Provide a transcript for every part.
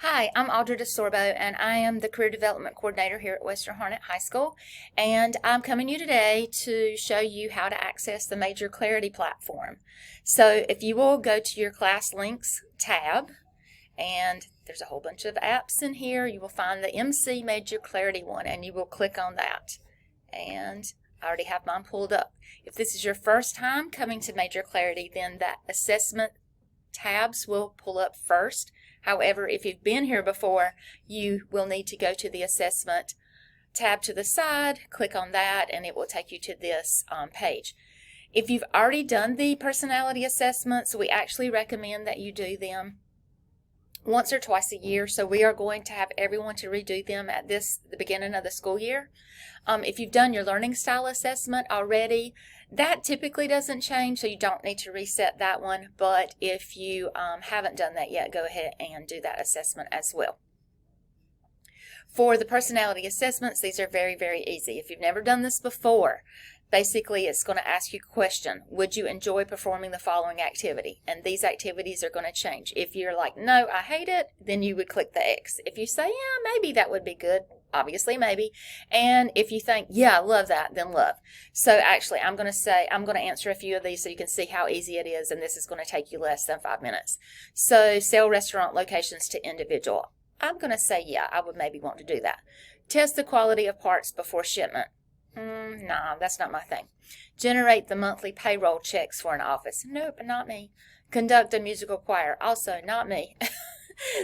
Hi, I'm Audra DeSorbo, and I am the Career Development Coordinator here at Western Harnett High School. And I'm coming to you today to show you how to access the Major Clarity platform. So if you will go to your Class Links tab, and there's a whole bunch of apps in here, you will find the MC Major Clarity one, and you will click on that. And I already have mine pulled up. If this is your first time coming to Major Clarity, then the assessment tabs will pull up first. However, if you've been here before, you will need to go to the assessment tab to the side, click on that, and it will take you to this page. If you've already done the personality assessments, we actually recommend that you do them once or twice a year. So we are going to have everyone to redo them at the beginning of the school year. If you've done your learning style assessment already, that typically doesn't change, so you don't need to reset that one. But if you haven't done that yet, go ahead and do that assessment as well. For the personality assessments, these are very, very easy. If you've never done this before, basically it's going to ask you a question. Would you enjoy performing the following activity? And these activities are going to change. If you're like, no, I hate it, then you would click the X. If you say, yeah, maybe that would be good, obviously maybe. And if you think, yeah, I love that, then love. So actually I'm going to answer a few of these so you can see how easy it is, and this is going to take you less than 5 minutes. So sell restaurant locations to individual. I'm going to say, yeah, I would maybe want to do that. Test the quality of parts before shipment. Nah, that's not my thing. Generate the monthly payroll checks for an office. Nope, not me. Conduct a musical choir. Also, not me.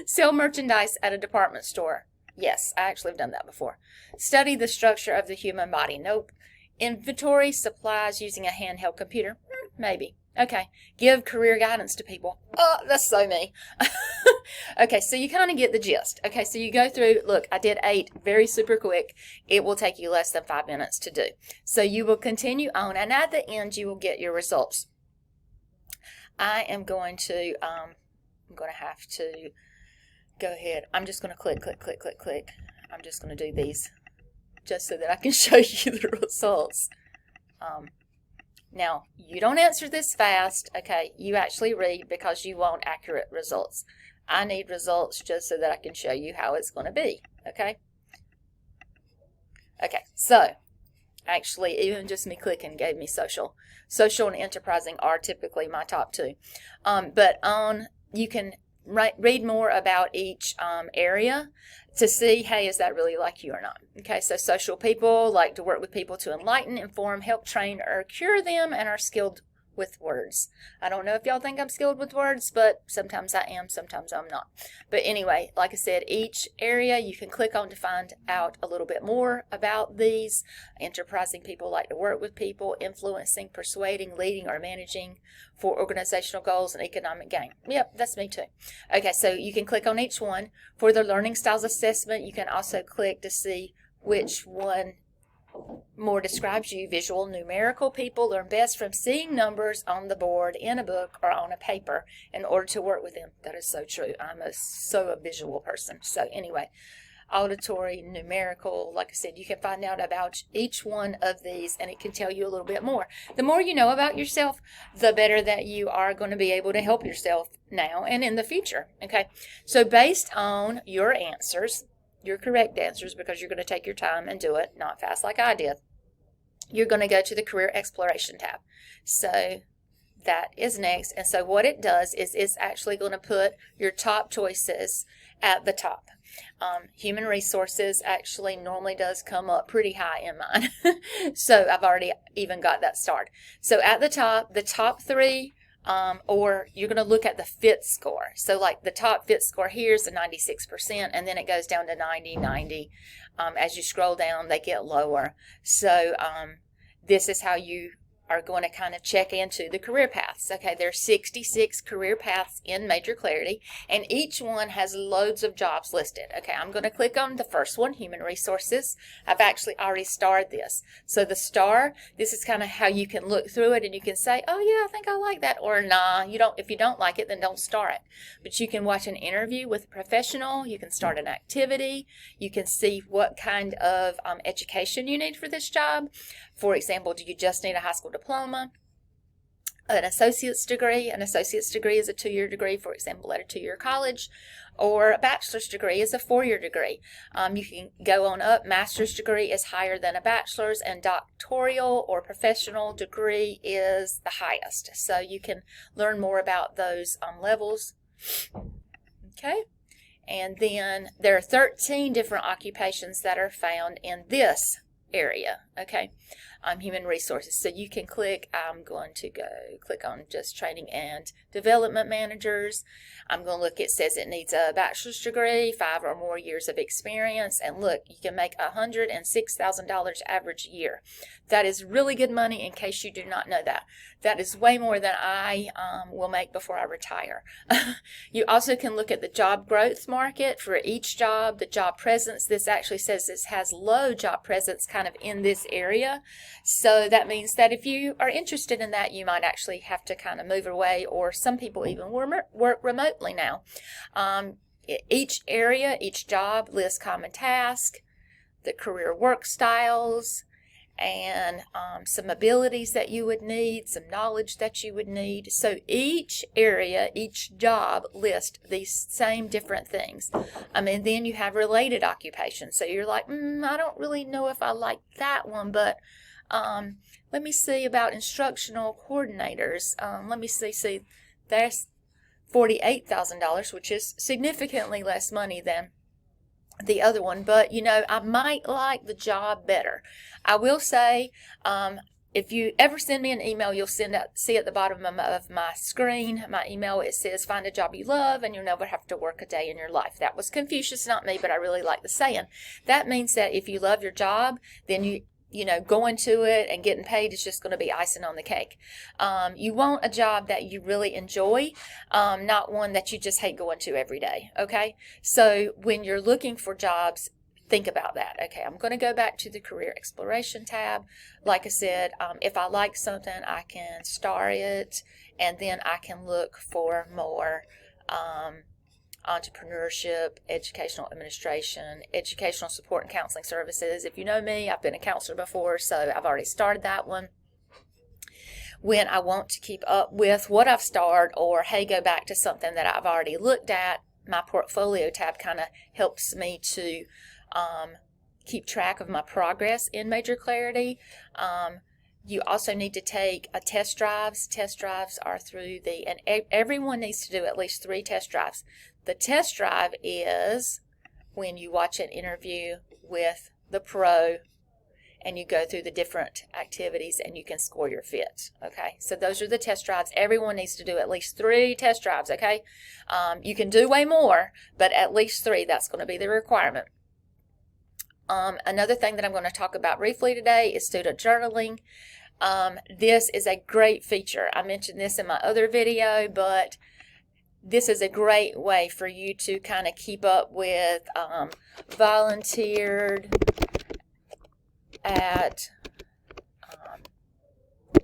Sell merchandise at a department store. Yes, I actually have done that before. Study the structure of the human body. Nope. Inventory supplies using a handheld computer. Maybe. Okay. Give career guidance to people. Oh, that's so me. Okay, so you kind of get the gist. Okay, so you go through, look, I did 8 very super quick. It will take you less than 5 minutes to do. So you will continue on, and at the end you will get your results. I am going to, have to go ahead. I'm just going to click. I'm just going to do these just so that I can show you the results. Now, you don't answer this fast, okay? You actually read because you want accurate results. I need results just so that I can show you how it's going to be, okay? Okay, so actually even just me clicking gave me social. Social and enterprising are typically my top 2. You can read more about each area to see, hey, is that really like you or not? Okay, so social people like to work with people to enlighten, inform, help train, or cure them, and are skilled with words. I don't know if y'all think I'm skilled with words, but sometimes I am, sometimes I'm not. But anyway, like I said, each area you can click on to find out a little bit more about these. Enterprising people like to work with people, influencing, persuading, leading, or managing for organizational goals and economic gain. Yep, that's me too. Okay, so you can click on each one. For the learning styles assessment, you can also click to see which one more describes you. Visual, numerical people learn best from seeing numbers on the board, in a book, or on a paper in order to work with them. That is so true. I'm so a visual person. So anyway, auditory, numerical, like I said, you can find out about each one of these, and it can tell you a little bit more. The more you know about yourself, the better that you are going to be able to help yourself now and in the future. Okay, so based on your answers, your correct answers, because you're going to take your time and do it, not fast like I did, you're going to go to the Career Exploration tab. So that is next. And so what it does is it's actually going to put your top choices at the top. Human resources actually normally does come up pretty high in mine. So I've already even got that started. So at the top 3, or you're going to look at the fit score. So like the top fit score here is a 96%, and then it goes down to 90, 90. As you scroll down, they get lower. So this is how you are going to kind of check into the career paths. Okay, there are 66 career paths in Major Clarity, and each one has loads of jobs listed. Okay, I'm going to click on the first one, Human Resources. I've actually already starred this. So the star, this is kind of how you can look through it and you can say, oh yeah, I think I like that, or nah, you don't. If you don't like it, then don't star it. But you can watch an interview with a professional, you can start an activity, you can see what kind of education you need for this job. For example, do you just need a high school diploma? An associate's degree. An associate's degree is a 2-year degree, for example, at a 2-year college. or a bachelor's degree is a 4-year degree. You can go on up. Master's degree is higher than a bachelor's, and doctoral or professional degree is the highest. So you can learn more about those levels. Okay. And then there are 13 different occupations that are found in this area, okay, human resources. So you can click, I'm going to go click on just training and development managers. I'm going to look, it says it needs a bachelor's degree, 5 or more years of experience, and look, you can make $106,000 average year. That is really good money, in case you do not know that. That is way more than I will make before I retire. You also can look at the job growth market for each job, the job presence. This actually says this has low job presence kind of in this area. So that means that if you are interested in that, you might actually have to kind of move away, or some people even work remotely now. Each area, each job lists common tasks, the career work styles, and some abilities that you would need, some knowledge that you would need. So each area, each job lists these same different things. And then you have related occupations. So you're like, I don't really know if I like that one, but let me see about instructional coordinators. Let me see, there's $48,000, which is significantly less money than the other one, but I might like the job better. I will say, if you ever send me an email, you'll see at the bottom of my screen, my email, it says find a job you love and you'll never have to work a day in your life. That was Confucius, not me, but I really like the saying. That means that if you love your job, then going to it and getting paid is just going to be icing on the cake. You want a job that you really enjoy, not one that you just hate going to every day, okay? So when you're looking for jobs, think about that. Okay, I'm going to go back to the Career Exploration tab. Like I said, if I like something, I can star it, and then I can look for more entrepreneurship, educational administration, educational support and counseling services. If you know me, I've been a counselor before, so I've already started that one. When I want to keep up with what I've started, or hey, go back to something that I've already looked at, my portfolio tab kind of helps me to keep track of my progress in Major Clarity. You also need to take test drives. Test drives are through and everyone needs to do at least 3 test drives. The test drive is when you watch an interview with the pro and you go through the different activities and you can score your fit. Okay, so those are the test drives. Everyone needs to do at least 3 test drives. Okay, you can do way more, but at least 3, that's going to be the requirement. Another thing that I'm going to talk about briefly today is student journaling. This is a great feature. I mentioned this in my other video, but this is a great way for you to kind of keep up with volunteered at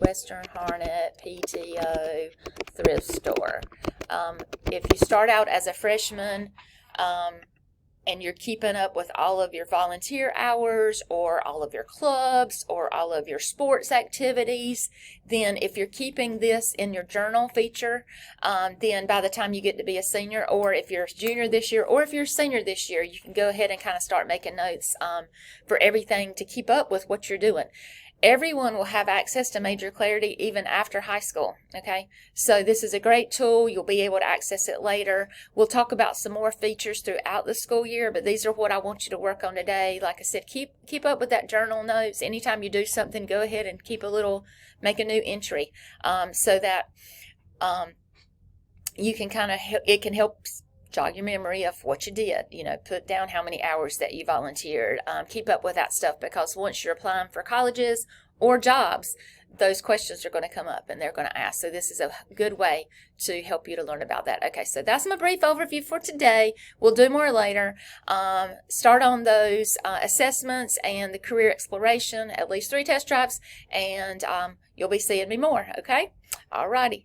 Western Harnett PTO thrift store. If you start out as a freshman, and you're keeping up with all of your volunteer hours or all of your clubs or all of your sports activities, then if you're keeping this in your journal feature, then by the time you get to be a senior, or if you're a junior this year, or if you're a senior this year, you can go ahead and kind of start making notes for everything to keep up with what you're doing. Everyone will have access to Major Clarity even after high school, okay? So this is a great tool. You'll be able to access it later. We'll talk about some more features throughout the school year, but these are what I want you to work on today. Like I said, keep up with that journal notes. Anytime you do something, go ahead and make a new entry so that you can it can help jog your memory of what you did, put down how many hours that you volunteered, keep up with that stuff, because once you're applying for colleges or jobs, those questions are going to come up and they're going to ask. So this is a good way to help you to learn about that. Okay, so that's my brief overview for today. We'll do more later. Start on those assessments and the career exploration, at least 3 test drives, and you'll be seeing me more, okay? Alrighty.